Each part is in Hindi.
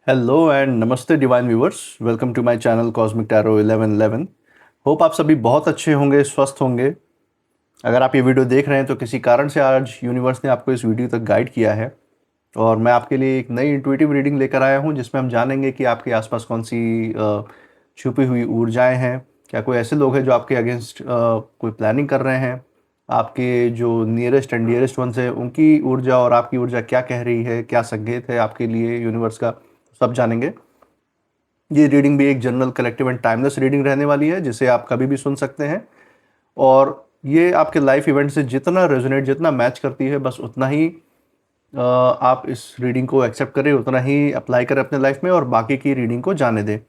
हेलो एंड नमस्ते divine viewers. Welcome to my channel cosmic tarot 1111। Hope आप सभी बहुत अच्छे होंगे, स्वस्थ होंगे। अगर आप ये वीडियो देख रहे हैं तो किसी कारण से आज यूनिवर्स ने आपको इस वीडियो तक गाइड किया है और मैं आपके लिए एक नई इंट्यूटिव रीडिंग लेकर आया हूं जिसमें हम जानेंगे कि आपके आसपास कौन सी छुपी हुई ऊर्जाएं हैं। क्या कोई ऐसे लोग हैं जो आपके अगेंस्ट कोई प्लानिंग कर रहे हैं? आपके जो नियरेस्ट एंड डियरेस्ट वंस हैं उनकी ऊर्जा और आपकी ऊर्जा क्या कह रही है, क्या संकेत है आपके लिए यूनिवर्स का, सब जानेंगे। ये रीडिंग भी एक general collective and timeless reading रहने वाली है जिसे आप कभी भी सुन सकते हैं और ये आपके लाइफ इवेंट से जितना रेजोनेट, जितना मैच करती है, बस उतना ही आप इस रीडिंग को एक्सेप्ट करें, उतना ही अप्लाई करें अपने लाइफ में और बाकी की रीडिंग को जाने दें,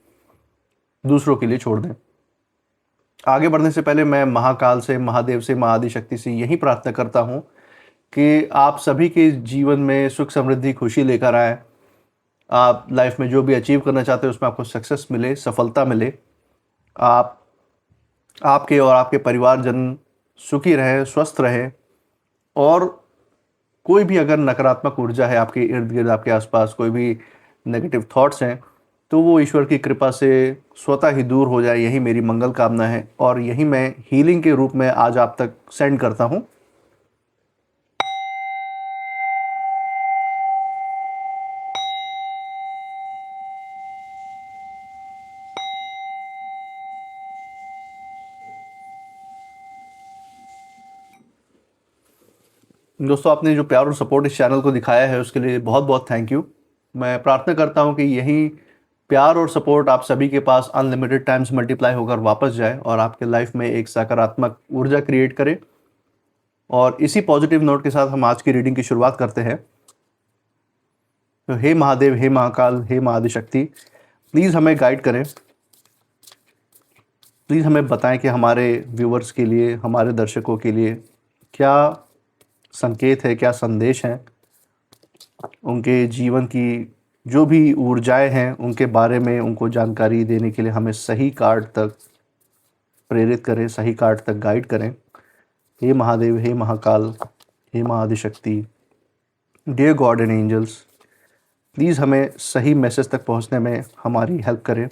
दूसरों के लिए छोड़ दें। आगे बढ़ने से पहले मैं महाकाल से, महादेव से, महाआदिशक्ति से यही प्रार्थना करता हूँ कि आप सभी के जीवन में सुख, समृद्धि, खुशी लेकर आए। आप लाइफ में जो भी अचीव करना चाहते हैं उसमें आपको सक्सेस मिले, सफलता मिले। आप आपके और आपके परिवारजन सुखी रहें, स्वस्थ रहें और कोई भी अगर नकारात्मक ऊर्जा है आपके इर्द गिर्द, आपके आसपास कोई भी नेगेटिव थॉट्स हैं तो वो ईश्वर की कृपा से स्वतः ही दूर हो जाए, यही मेरी मंगल कामना है और यही मैं हीलिंग के रूप में आज आप तक सेंड करता हूँ। दोस्तों, आपने जो प्यार और सपोर्ट इस चैनल को दिखाया है उसके लिए बहुत बहुत थैंक यू। मैं प्रार्थना करता हूँ कि यही प्यार और सपोर्ट आप सभी के पास अनलिमिटेड टाइम्स मल्टीप्लाई होकर वापस जाए और आपके लाइफ में एक सकारात्मक ऊर्जा क्रिएट करे। और इसी पॉजिटिव नोट के साथ हम आज की रीडिंग की शुरुआत करते हैं। तो हे महादेव, हे महाकाल, हे महाआदिशक्ति, प्लीज़ हमें गाइड करें। प्लीज़ हमें बताएं कि हमारे व्यूवर्स के लिए, हमारे दर्शकों के लिए क्या संकेत है, क्या संदेश है। उनके जीवन की जो भी ऊर्जाएं हैं उनके बारे में उनको जानकारी देने के लिए हमें सही कार्ड तक प्रेरित करें, सही कार्ड तक गाइड करें। हे महादेव, हे महाकाल, हे Mahaadishakti, dear God and angels, please हमें सही मैसेज तक पहुंचने में हमारी हेल्प करें।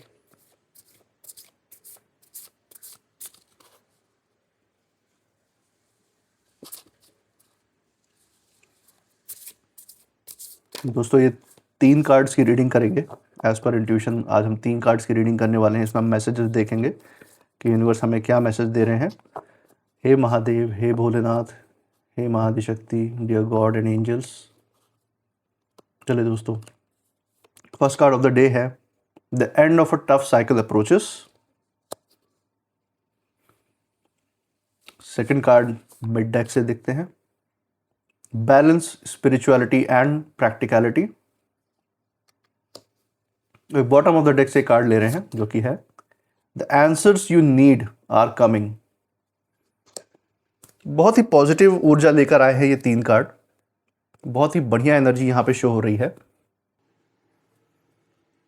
दोस्तों, ये 3 कार्ड्स की रीडिंग करेंगे एज़ पर इंट्यूशन। आज हम 3 कार्ड्स की रीडिंग करने वाले हैं। इसमें हम मैसेजेस देखेंगे कि यूनिवर्स हमें क्या मैसेज दे रहे हैं। हे महादेव, हे भोलेनाथ, हे Mahaadishakti, dear God and angels. चलिए दोस्तों, first card of the day है the end of a tough cycle approaches. Second card mid deck से देखते हैं, balance, spirituality and practicality. Bottom of the deck से कार्ड ले रहे हैं जो कि है the answers you need are coming. बहुत ही पॉजिटिव ऊर्जा लेकर आए हैं ये 3 कार्ड। बहुत ही बढ़िया एनर्जी यहाँ पे शो हो रही है।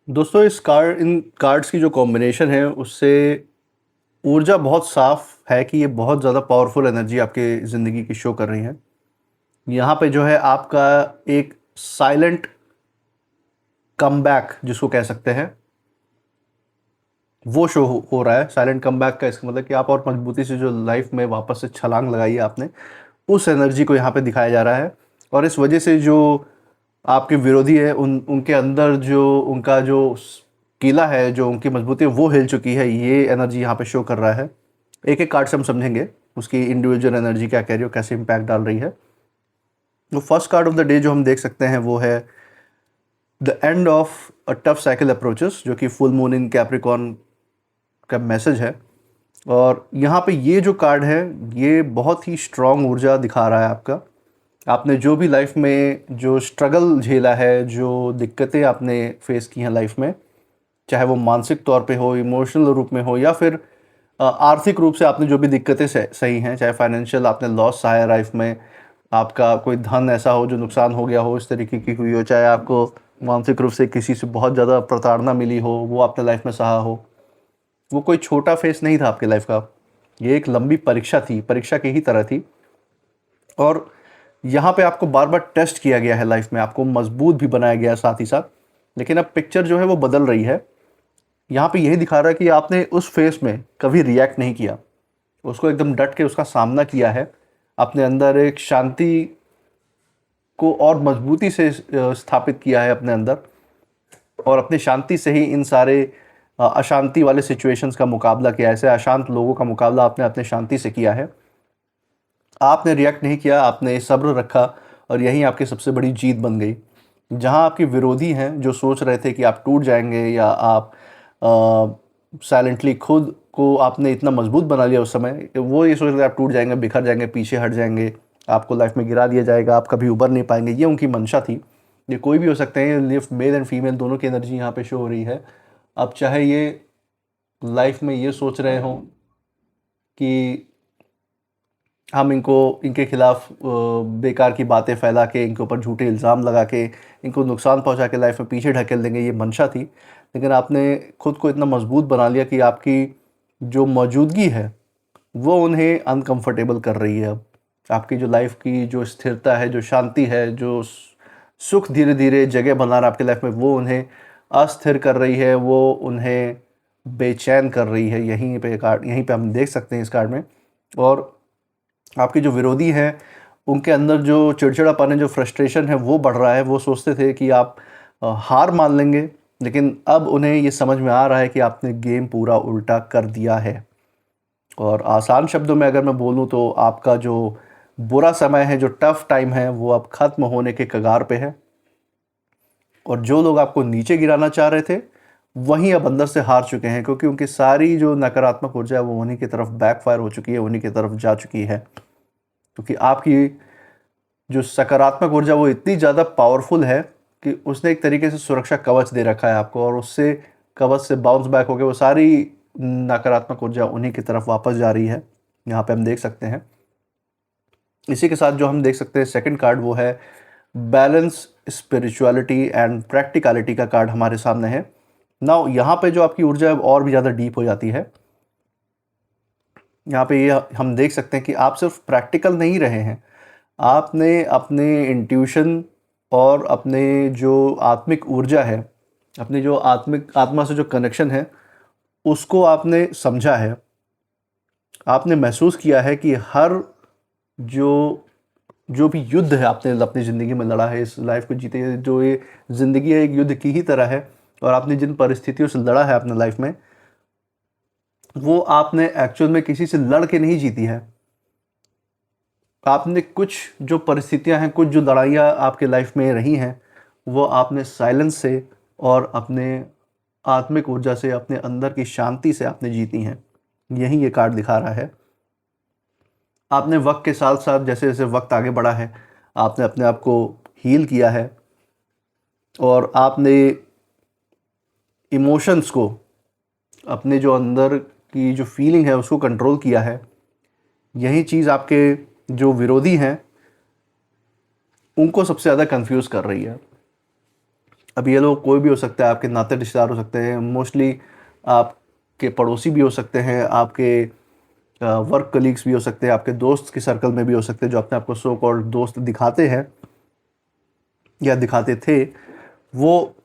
दोस्तों, इन कार्ड्स की जो कॉम्बिनेशन है उससे ऊर्जा बहुत साफ है कि ये बहुत ज़्यादा पावरफुल एनर्जी आपके ज़िंदगी की शो कर रही है। यहाँ पे जो है आपका एक साइलेंट कमबैक जिसको कह सकते हैं वो शो हो रहा है। साइलेंट कमबैक का इसका मतलब कि आप और मजबूती से जो लाइफ में वापस से छलांग लगाई है आपने, उस एनर्जी को यहाँ पे दिखाया जा रहा है। और इस वजह से जो आपके विरोधी है उनके अंदर जो उनका जो किला है, जो उनकी मजबूती है, वो हिल चुकी है। ये एनर्जी यहाँ पे शो कर रहा है। एक एक कार्ड से हम समझेंगे उसकी इंडिविजुअल एनर्जी क्या कह रही है, कैसे इम्पैक्ट डाल रही है। तो first card of the day जो हम देख सकते हैं वो है the end of a tough cycle approaches, जो कि फुल मून इन कैप्रिकॉर्न का मैसेज है। और यहाँ पे ये जो कार्ड है ये बहुत ही स्ट्रॉन्ग ऊर्जा दिखा रहा है आपका। आपने जो भी लाइफ में जो स्ट्रगल झेला है, जो दिक्कतें आपने फेस की हैं लाइफ में, चाहे वो मानसिक तौर पे हो, इमोशनल रूप में हो, या फिर आर्थिक रूप से आपने जो भी दिक्कतें सही हैं, चाहे फाइनेंशियल आपने लॉस सहा है लाइफ में, आपका कोई धन ऐसा हो जो नुकसान हो गया हो, इस तरीके की हुई हो, चाहे आपको मानसिक रूप से किसी से बहुत ज़्यादा प्रताड़ना मिली हो, वो आपने लाइफ में सहा हो। वो कोई छोटा फेस नहीं था आपके लाइफ का, ये एक लंबी परीक्षा थी, परीक्षा की ही तरह थी। और यहाँ पे आपको बार बार टेस्ट किया गया है लाइफ में, आपको मजबूत भी बनाया गया है साथ ही साथ। लेकिन अब पिक्चर जो है वो बदल रही है। यहाँ पे यही दिखा रहा है कि आपने उस फेस में कभी रिएक्ट नहीं किया, उसको एकदम डट के उसका सामना किया है, अपने अंदर एक शांति को और मजबूती से स्थापित किया है अपने अंदर, और अपनी शांति से ही इन सारे अशांति वाले सिचुएशंस का मुकाबला किया है। ऐसे अशांत लोगों का मुकाबला आपने अपने शांति से किया है। आपने रिएक्ट नहीं किया, आपने सब्र रखा, और यही आपकी सबसे बड़ी जीत बन गई। जहां आपके विरोधी हैं जो सोच रहे थे कि आप टूट जाएंगे, या आप साइलेंटली खुद को आपने इतना मजबूत बना लिया उस समय, वो ये सोच रहे थे आप टूट जाएंगे, बिखर जाएंगे, पीछे हट जाएंगे, आपको लाइफ में गिरा दिया जाएगा, आप कभी उबर नहीं पाएंगे, ये उनकी मंशा थी। ये कोई भी हो सकते हैं, लिफ्ट मेल एंड फीमेल दोनों की एनर्जी यहाँ पे शो हो रही है। अब चाहे ये लाइफ में ये सोच रहे हों कि हम इनके खिलाफ बेकार की बातें फैला के, इनके ऊपर झूठे इल्ज़ाम लगा के, इनको नुकसान पहुंचा के लाइफ में पीछे ढकेल देंगे, ये मंशा थी। लेकिन आपने खुद को इतना मजबूत बना लिया कि आपकी जो मौजूदगी है वो उन्हें अनकंफर्टेबल कर रही है। अब आपकी जो लाइफ की जो स्थिरता है, जो शांति है, जो सुख धीरे धीरे जगह बना रहा है आपकी लाइफ में, वो उन्हें अस्थिर कर रही है, वो उन्हें बेचैन कर रही है। यहीं पे हम देख सकते हैं इस कार्ड में। और आपके जो विरोधी हैं उनके अंदर जो चिड़चिड़ापन है, जो फ्रस्ट्रेशन है, वो बढ़ रहा है। वो सोचते थे कि आप हार मान लेंगे, लेकिन अब उन्हें ये समझ में आ रहा है कि आपने गेम पूरा उल्टा कर दिया है। और आसान शब्दों में अगर मैं बोलूँ तो आपका जो बुरा समय है, जो टफ टाइम है, वो अब ख़त्म होने के कगार पे है। और जो लोग आपको नीचे गिराना चाह रहे थे वहीं अब अंदर से हार चुके हैं, क्योंकि उनकी सारी जो नकारात्मक ऊर्जा है वो उन्हीं की तरफ बैकफायर हो चुकी है, उन्हीं की तरफ जा चुकी है। क्योंकि आपकी जो सकारात्मक ऊर्जा वो इतनी ज़्यादा पावरफुल है कि उसने एक तरीके से सुरक्षा कवच दे रखा है आपको, और उससे कवच से बाउंस बैक होकर वो सारी नकारात्मक ऊर्जा उन्हीं की तरफ वापस जा रही है। यहाँ पे हम देख सकते हैं। इसी के साथ जो हम देख सकते हैं सेकंड कार्ड, वो है बैलेंस, स्पिरिचुअलिटी एंड प्रैक्टिकलिटी का कार्ड हमारे सामने है। नाउ यहाँ पे जो आपकी ऊर्जा है और भी ज़्यादा डीप हो जाती है। यहाँ पे ये हम देख सकते हैं कि आप सिर्फ प्रैक्टिकल नहीं रहे हैं, आपने अपने इंट्यूशन और अपने जो आत्मिक ऊर्जा है, अपनी जो आत्मा से जो कनेक्शन है, उसको आपने समझा है। आपने महसूस किया है कि हर जो जो भी युद्ध है आपने अपनी ज़िंदगी में लड़ा है, इस लाइफ को जीते, जो ये ज़िंदगी है एक युद्ध की ही तरह है, और आपने जिन परिस्थितियों से लड़ा है अपने लाइफ में, वो आपने एक्चुअल में किसी से लड़ के नहीं जीती है। आपने कुछ जो परिस्थितियां हैं, कुछ जो लड़ाइयाँ आपके लाइफ में रही हैं, वो आपने साइलेंस से और अपने आत्मिक ऊर्जा से, अपने अंदर की शांति से आपने जीती हैं। यही ये कार्ड दिखा रहा है। आपने वक्त के साथ साथ, जैसे जैसे वक्त आगे बढ़ा है, आपने अपने आप को हील किया है, और आपने इमोशंस को, अपने जो अंदर की जो फीलिंग है उसको कंट्रोल किया है। यही चीज़ आपके जो विरोधी हैं उनको सबसे ज़्यादा कंफ्यूज कर रही है। अब ये लोग कोई भी हो सकता है, आपके नाते रिश्तेदार हो सकते हैं, मोस्टली आपके पड़ोसी भी हो सकते हैं, आपके वर्क कलीग्स भी हो सकते हैं, आपके दोस्त के सर्कल में भी हो सकते हैं, जो अपने आपको सो कॉल्ड दोस्त दिखाते हैं या दिखाते थे। वो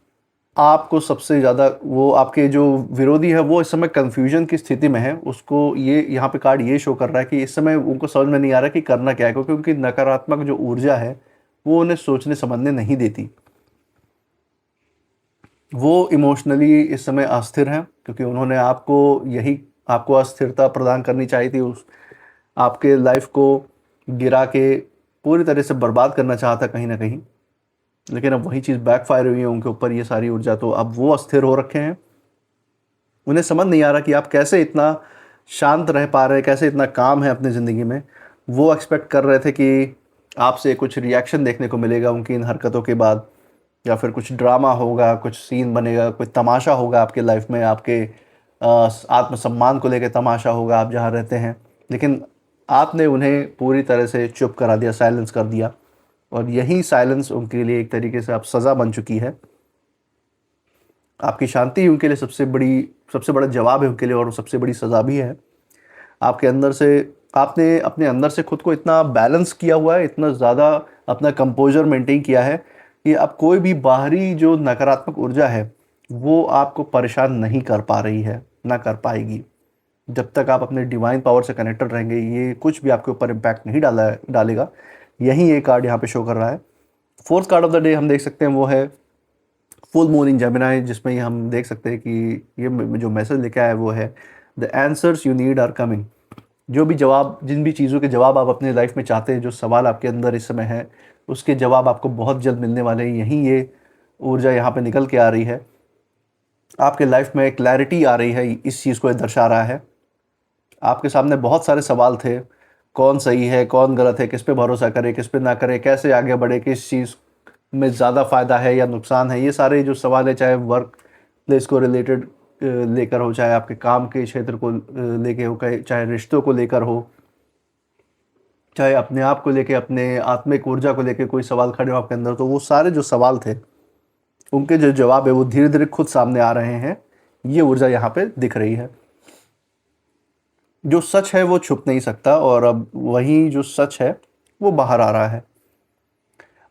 आपको सबसे ज़्यादा, वो आपके जो विरोधी है वो इस समय कन्फ्यूजन की स्थिति में है। उसको ये यहाँ पे कार्ड ये शो कर रहा है कि इस समय उनको समझ में नहीं आ रहा कि करना क्या है, क्योंकि उनकी नकारात्मक जो ऊर्जा है वो उन्हें सोचने समझने नहीं देती। वो इमोशनली इस समय अस्थिर हैं, क्योंकि उन्होंने आपको अस्थिरता प्रदान करनी चाहिए थी। उस आपके लाइफ को गिरा के पूरी तरह से बर्बाद करना चाहता कहीं ना कहीं, लेकिन अब वही चीज़ बैकफायर हुई है उनके ऊपर, ये सारी ऊर्जा। तो अब वो अस्थिर हो रखे हैं। उन्हें समझ नहीं आ रहा कि आप कैसे इतना शांत रह पा रहे हैं, कैसे इतना काम है अपनी ज़िंदगी में। वो एक्सपेक्ट कर रहे थे कि आपसे कुछ रिएक्शन देखने को मिलेगा उनकी इन हरकतों के बाद, या फिर कुछ ड्रामा होगा, कुछ सीन बनेगा, कोई तमाशा होगा आपके लाइफ में, आपके आत्मसम्मान को लेकर तमाशा होगा आप जहाँ रहते हैं। लेकिन आपने उन्हें पूरी तरह से चुप करा दिया, साइलेंस कर दिया, और यही साइलेंस उनके लिए एक तरीके से अब सज़ा बन चुकी है। आपकी शांति उनके लिए सबसे बड़ा जवाब है उनके लिए, और सबसे बड़ी सज़ा भी है। आपके अंदर से, आपने अपने अंदर से खुद को इतना बैलेंस किया हुआ है, इतना ज़्यादा अपना कंपोजर मेंटेन किया है कि अब कोई भी बाहरी जो नकारात्मक ऊर्जा है वो आपको परेशान नहीं कर पा रही है, ना कर पाएगी। जब तक आप अपने डिवाइन पावर से कनेक्टेड रहेंगे, ये कुछ भी आपके ऊपर इम्पैक्ट नहीं डालेगा। यही ये कार्ड यहाँ पे शो कर रहा है। Fourth card of the day हम देख सकते हैं वो है फुल मून इन जेमिनी, जिसमें ये हम देख सकते हैं कि ये जो मैसेज लेके आया है वो है the answers you need are coming. जो भी जवाब, जिन भी चीज़ों के जवाब आप अपने लाइफ में चाहते हैं, जो सवाल आपके अंदर इस समय है, उसके जवाब आपको बहुत जल्द मिलने वाले हैं। यहीं ये ऊर्जा यहाँ पे निकल के आ रही है। आपके लाइफ में क्लैरिटी आ रही है, इस चीज़ को ये दर्शा रहा है। आपके सामने बहुत सारे सवाल थे, कौन सही है, कौन गलत है, किस पे भरोसा करे, किस पे ना करे, कैसे आगे बढ़े, किस चीज़ में ज़्यादा फ़ायदा है या नुकसान है। ये सारे जो सवाल है, चाहे वर्क प्लेस को रिलेटेड लेकर हो, चाहे आपके काम के क्षेत्र को लेके हो, चाहे रिश्तों को लेकर हो, चाहे अपने आप को लेके, अपने आत्मिक ऊर्जा को लेके कोई सवाल खड़े हो आपके अंदर, तो वो सारे जो सवाल थे उनके जो जवाब है वो धीरे धीरे खुद सामने आ रहे हैं। ये ऊर्जा यहाँ पे दिख रही है। जो सच है वो छुप नहीं सकता, और अब वही जो सच है वो बाहर आ रहा है।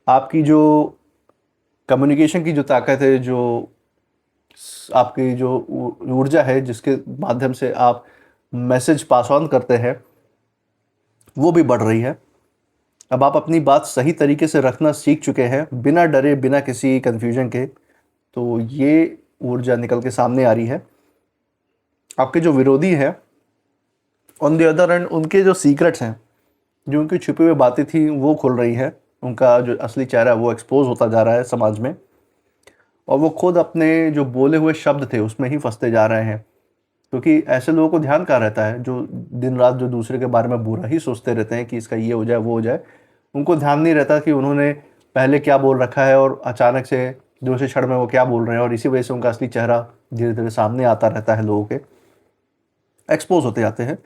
आपकी जो कम्युनिकेशन की जो ताकत है, जो आपकी जो ऊर्जा है, जिसके माध्यम से आप मैसेज पास ऑन करते हैं, वो भी बढ़ रही है। अब आप अपनी बात सही तरीके से रखना सीख चुके हैं, बिना डरे, बिना किसी कन्फ्यूजन के। तो ये ऊर्जा निकल के सामने आ रही है। आपके जो विरोधी हैं, ऑन द अदर एंड, उनके जो सीक्रेट्स हैं, जो उनकी छुपी हुई बातें थी, वो खुल रही है। उनका जो असली चेहरा है वो एक्सपोज होता जा रहा है समाज में, और वो खुद अपने जो बोले हुए शब्द थे उसमें ही फंसते जा रहे हैं। क्योंकि ऐसे लोगों को ध्यान कहाँ रहता है, जो दिन रात जो दूसरे के बारे में बुरा ही सोचते रहते हैं कि इसका ये हो जाए, वो हो जाए। उनको ध्यान नहीं रहता कि उन्होंने पहले क्या बोल रखा है, और अचानक से दूसरे क्षण में वो क्या बोल रहे हैं, और इसी वजह से उनका असली चेहरा धीरे धीरे सामने आता रहता है, लोगों के एक्सपोज होते जाते हैं।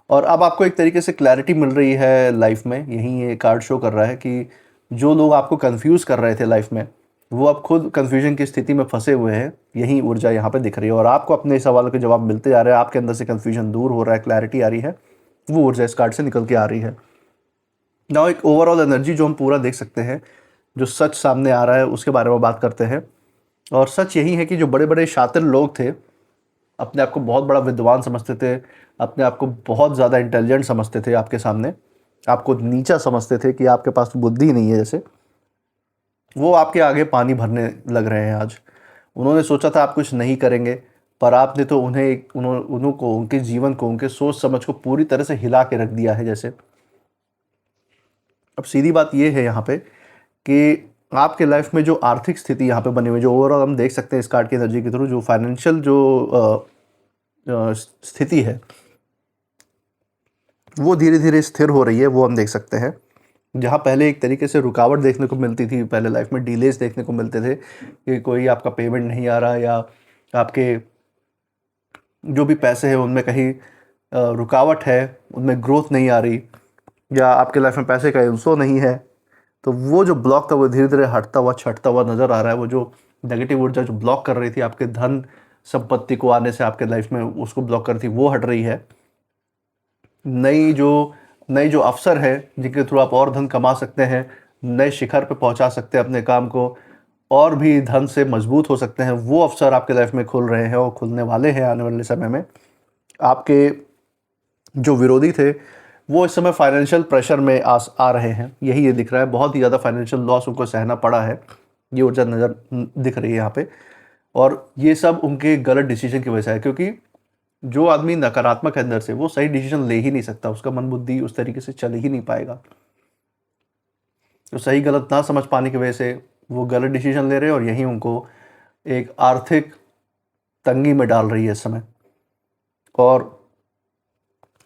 और अब आपको एक तरीके से क्लैरिटी मिल रही है लाइफ में। यहीं ये कार्ड शो कर रहा है कि जो लोग आपको कंफ्यूज कर रहे थे लाइफ में, वो अब खुद कंफ्यूजन की स्थिति में फंसे हुए हैं। यही ऊर्जा यहाँ पे दिख रही है, और आपको अपने सवालों के जवाब मिलते जा रहे हैं। आपके अंदर से कंफ्यूजन दूर हो रहा है, क्लैरिटी आ रही है। वो ऊर्जा इस कार्ड से निकल के आ रही है। नाउ एक ओवरऑल एनर्जी जो हम पूरा देख सकते हैं, जो सच सामने आ रहा है, उसके बारे में बात करते हैं। और सच यही है कि जो बड़े बड़े शातिर लोग थे, अपने आप को बहुत बड़ा विद्वान समझते थे, अपने आप को बहुत ज़्यादा इंटेलिजेंट समझते थे, आपके सामने आपको नीचा समझते थे कि आपके पास बुद्धि नहीं है जैसे, वो आपके आगे पानी भरने लग रहे हैं आज। उन्होंने सोचा था आप कुछ नहीं करेंगे, पर आपने तो उनको, उनके जीवन को, उनके सोच समझ को पूरी तरह से हिला के रख दिया है जैसे। अब सीधी बात ये है यहाँ पे कि आपके लाइफ में जो आर्थिक स्थिति यहाँ पे बनी हुई, जो ओवरऑल हम देख सकते हैं इस कार्ड की एनर्जी के थ्रू, जो फाइनेंशियल जो स्थिति है वो धीरे धीरे स्थिर हो रही है, वो हम देख सकते हैं। जहाँ पहले एक तरीके से रुकावट देखने को मिलती थी, पहले लाइफ में डिलेज देखने को मिलते थे कि कोई आपका पेमेंट नहीं आ रहा, या आपके जो भी पैसे हैं उनमें कहीं रुकावट है, उनमें ग्रोथ नहीं आ रही, या आपके लाइफ में पैसे का इन्फ्लो नहीं है, तो वो जो ब्लॉक था वो धीरे धीरे हटता हुआ, छटता हुआ नज़र आ रहा है। वो जो नेगेटिव ऊर्जा जो ब्लॉक कर रही थी आपके धन संपत्ति को आने से आपके लाइफ में, उसको ब्लॉक कर रही थी, वो हट रही है। नई जो अवसर है जिनके थ्रू आप और धन कमा सकते हैं, नए शिखर पे पहुंचा सकते हैं अपने काम को, और भी धन से मजबूत हो सकते हैं, वो अवसर आपके लाइफ में खुल रहे हैं और खुलने वाले हैं आने वाले समय में। आपके जो विरोधी थे वो इस समय फाइनेंशियल प्रेशर में आ रहे हैं, यही ये दिख रहा है। बहुत ही ज़्यादा फाइनेंशियल लॉस उनको सहना पड़ा है, ये ऊर्जा नज़र दिख रही है यहाँ पे। और ये सब उनके गलत डिसीजन की वजह से है, क्योंकि जो आदमी नकारात्मक है अंदर से, वो सही डिसीजन ले ही नहीं सकता, उसका मन बुद्धि उस तरीके से चल ही नहीं पाएगा। तो सही गलत ना समझ पाने की वजह से वो गलत डिसीजन ले रहे हैं, और यही उनको एक आर्थिक तंगी में डाल रही है इस समय। और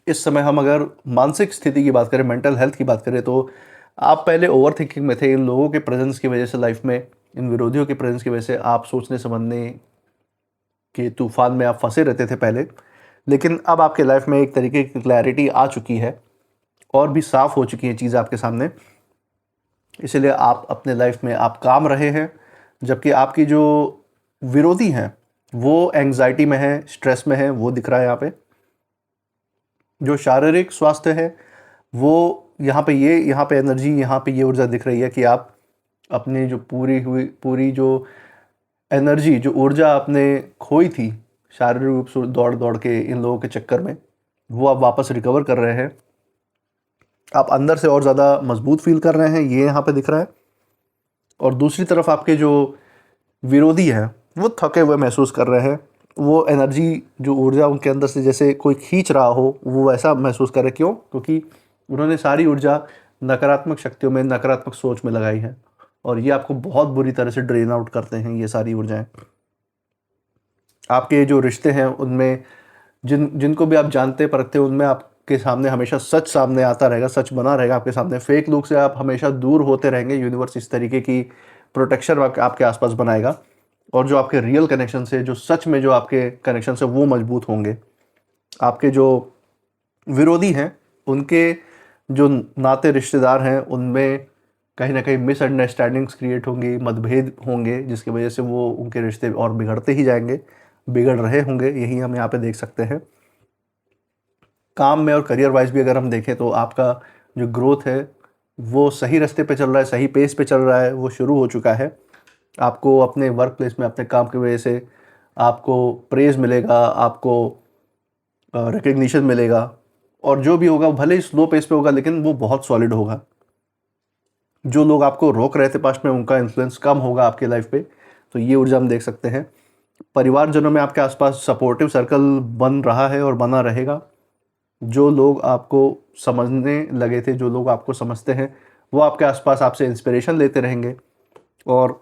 इस समय हम अगर मानसिक स्थिति की बात करें, मेंटल हेल्थ की बात करें, तो आप पहले ओवर थिंकिंग में थे। इन लोगों के प्रेजेंस की वजह से लाइफ में, इन विरोधियों के प्रेजेंस की वजह से आप सोचने समझने के तूफान में आप फंसे रहते थे पहले। लेकिन अब आपके लाइफ में एक तरीके की क्लैरिटी आ चुकी है, और भी साफ हो चुकी हैं चीज़ें आपके सामने। इसलिए आप अपने लाइफ में आप काम रहे हैं, जबकि आपकी जो विरोधी हैं वो एंग्जाइटी में है, स्ट्रेस में है, वो दिख रहा है यहाँ पे। जो शारीरिक स्वास्थ्य है वो यहाँ पे एनर्जी, यहाँ पे ये ऊर्जा दिख रही है कि आप अपनी जो पूरी जो एनर्जी, जो ऊर्जा आपने खोई थी शारीरिक रूप से दौड़ दौड़ के इन लोगों के चक्कर में, वो आप वापस रिकवर कर रहे हैं। आप अंदर से और ज़्यादा मजबूत फील कर रहे हैं, ये यहाँ पे दिख रहा है। और दूसरी तरफ आपके जो विरोधी हैं वो थके हुए महसूस कर रहे हैं। वो एनर्जी, जो ऊर्जा उनके अंदर से जैसे कोई खींच रहा हो, वो वैसा महसूस कर रहे। क्यों? क्योंकि उन्होंने सारी ऊर्जा नकारात्मक शक्तियों में, नकारात्मक सोच में लगाई है, और ये आपको बहुत बुरी तरह से ड्रेन आउट करते हैं ये सारी ऊर्जाएं। आपके जो रिश्ते हैं उनमें जिनको भी आप जानते परखते हैं, उनमें आपके सामने हमेशा सच सामने आता रहेगा, सच बना रहेगा आपके सामने। फेक लोग से आप हमेशा दूर होते रहेंगे। यूनिवर्स इस तरीके की प्रोटेक्शन आपके आसपास बनाएगा, और जो आपके रियल कनेक्शन से, जो सच में जो आपके कनेक्शन से, वो मजबूत होंगे। आपके जो विरोधी हैं, उनके जो नाते रिश्तेदार हैं, उनमें कहीं ना कहीं मिसअंडरस्टैंडिंग्स क्रिएट होंगी, मतभेद होंगे, जिसकी वजह से वो उनके रिश्ते और बिगड़ते ही जाएंगे, बिगड़ रहे होंगे। यही हम यहाँ पे देख सकते हैं। काम में और करियर वाइज भी अगर हम देखें तो आपका जो ग्रोथ है वो सही रास्ते पे चल रहा है, सही पेस पे चल रहा है, वो शुरू हो चुका है। आपको अपने वर्क प्लेस में अपने काम की वजह से आपको प्रेज़ मिलेगा, आपको रिकग्निशन मिलेगा, और जो भी होगा भले ही स्लो पेस पे होगा, लेकिन वो बहुत सॉलिड होगा। जो लोग आपको रोक रहे थे पास्ट में, उनका इन्फ्लुएंस कम होगा आपके लाइफ पे। तो ये ऊर्जा हम देख सकते हैं। परिवारजनों में आपके आसपास सपोर्टिव सर्कल बन रहा है और बना रहेगा। जो लोग आपको समझने लगे थे, जो लोग आपको समझते हैं, वो आपके आसपास आपसे इंस्पिरेशन लेते रहेंगे। और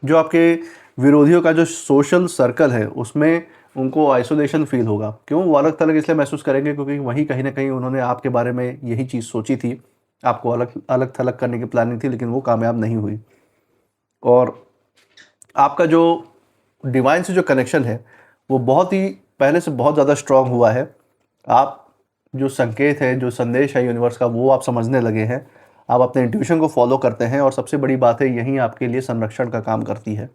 जो आपके विरोधियों का जो सोशल सर्कल है, उसमें उनको आइसोलेशन फील होगा। क्यों? वो अलग थलग इसलिए महसूस करेंगे क्योंकि वहीं कहीं ना कहीं उन्होंने आपके बारे में यही चीज़ सोची थी। आपको अलग अलग थलग करने की प्लानिंग थी, लेकिन वो कामयाब नहीं हुई। और आपका जो डिवाइन से जो कनेक्शन है, वो बहुत ही पहले से बहुत ज़्यादा स्ट्रांग हुआ है। आप जो संकेत है, जो संदेश है यूनिवर्स का, वो आप समझने लगे हैं। आप अपने इंट्यूशन को फॉलो करते हैं, और सबसे बड़ी बात है, यही आपके लिए संरक्षण का काम करती है।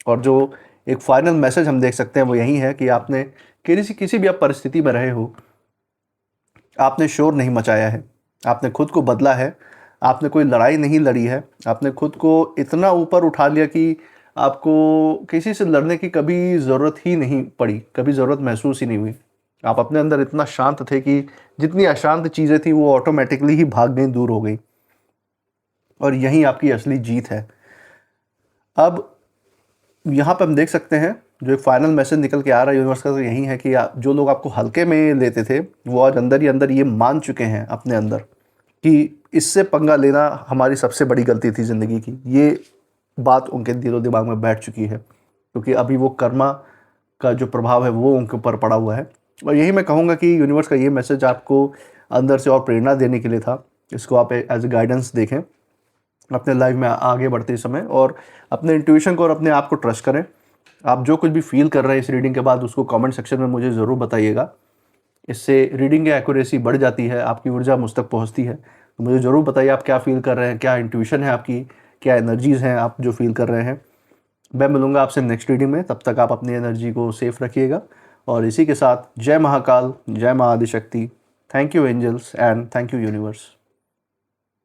और जो एक फाइनल मैसेज हम देख सकते हैं वो यही है कि आपने किसी भी आप परिस्थिति में रहे हो, आपने शोर नहीं मचाया है, आपने खुद को बदला है, आपने कोई लड़ाई नहीं लड़ी है, आपने खुद को इतना ऊपर उठा लिया कि आपको किसी से लड़ने की कभी ज़रूरत ही नहीं पड़ी, कभी ज़रूरत महसूस ही नहीं हुई। आप अपने अंदर इतना शांत थे कि जितनी अशांत चीज़ें थी वो ऑटोमेटिकली ही भाग गई, दूर हो गई। और यही आपकी असली जीत है। अब यहाँ पे हम देख सकते हैं जो एक फाइनल मैसेज निकल के आ रहा है यूनिवर्स का, तो यही है कि जो लोग आपको हल्के में लेते थे, वो आज अंदर ही अंदर ये मान चुके हैं अपने अंदर कि इससे पंगा लेना हमारी सबसे बड़ी गलती थी ज़िंदगी की। ये बात उनके दिलो दिमाग में बैठ चुकी है, क्योंकि अभी वो कर्मा का जो प्रभाव है वो उनके ऊपर पड़ा हुआ है। और यही मैं कहूँगा कि यूनिवर्स का ये मैसेज आपको अंदर से और प्रेरणा देने के लिए था। इसको आप एज ए गाइडेंस देखें अपने लाइफ में आगे बढ़ते समय, और अपने इंट्यूशन को और अपने आप को ट्रस्ट करें। आप जो कुछ भी फील कर रहे हैं इस रीडिंग के बाद, उसको कमेंट सेक्शन में मुझे ज़रूर बताइएगा। इससे रीडिंग की एक्यूरेसी बढ़ जाती है, आपकी ऊर्जा मुझ तक पहुंचती है। तो मुझे ज़रूर बताइए आप क्या फ़ील कर रहे हैं, क्या इंट्यूशन है आपकी, क्या एनर्जीज़ हैं आप जो फील कर रहे हैं। मैं मिलूँगा आपसे नेक्स्ट रीडिंग में, तब तक आप अपनी एनर्जी को सेफ रखिएगा। और इसी के साथ जय महाकाल, जय माँ Adishakti. Thank you angels and thank you universe.